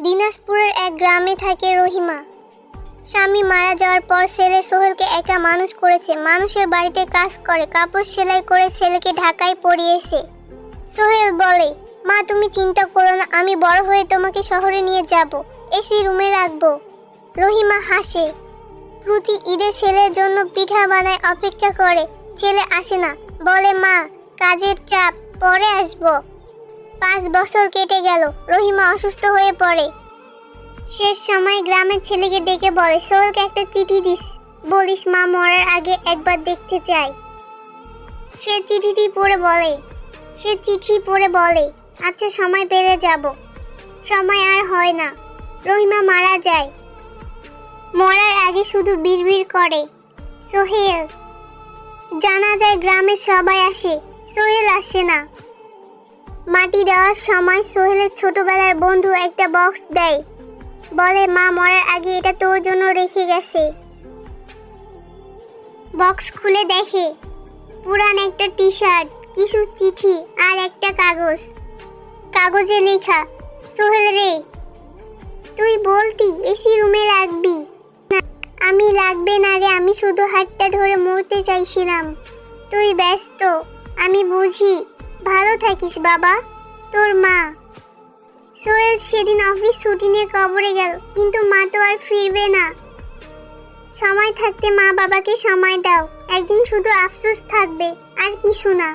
দিনাজপুরের এক গ্রামে থাকে রহিমা। স্বামী মারা যাওয়ার পর ছেলে সোহেলকে একা মানুষ করেছে। মানুষের বাড়িতে কাজ করে, কাপড় সেলাই করে ছেলেকে ঢাকায় পড়িয়েছে। সোহেল বলে, মা তুমি চিন্তা করো না, আমি বড় হয়ে তোমাকে শহরে নিয়ে যাব, এসি রুমে রাখবো। রহিমা হাসে। প্রতি ঈদে ছেলের জন্য পিঠা বানায়, অপেক্ষা করে। ছেলে আসে না, বলে মা কাজের চাপ, পরে আসবো। 5 বছর কেটে গেল। রহিমা অসুস্থ হয়ে পড়ে। শেষ সময় গ্রামের ছেলেকে ডেকে বলে, সোহেলকে একটা চিঠি বলিস মা মরার আগে একবার দেখতে চাই। সে চিঠি পড়ে বলে, আচ্ছা সময় পেলে যাব। সময় আর হয় না। রহিমা মারা যায়। মরার আগে শুধু বিড়বিড় করে, সোহেল। জানা যায় গ্রামের সবাই আসে, সোহেল আসে না। মাটি দেওয়ার সময় সোহেলের ছোটবেলার বন্ধু একটা বক্স দেয়, বলে মা মরার আগে এটা তোর জন্য রেখে গেছে। বক্স খুলে দেখে পুরান একটা টি শার্ট, কিছু চিঠি আর একটা কাগজে লেখা, সোহেল রে, তুই বলতি এসি রুমে রাখবি না, আমি লাগবে না রে, আমি শুধু হাতটা ধরে মরতে চাইছিলাম। তুই ব্যস্ত, আমি বুঝি। ভালো থাকিস বাবা, তোর মা। সোহেল সেদিন অফিস ছুটি নিয়ে কবরে গেল, কিন্তু মা তো আর ফিরবে না। সময় থাকতে মা বাবাকে সময় দাও, একদিন শুধু আফসোস থাকবে, আর কিছু না।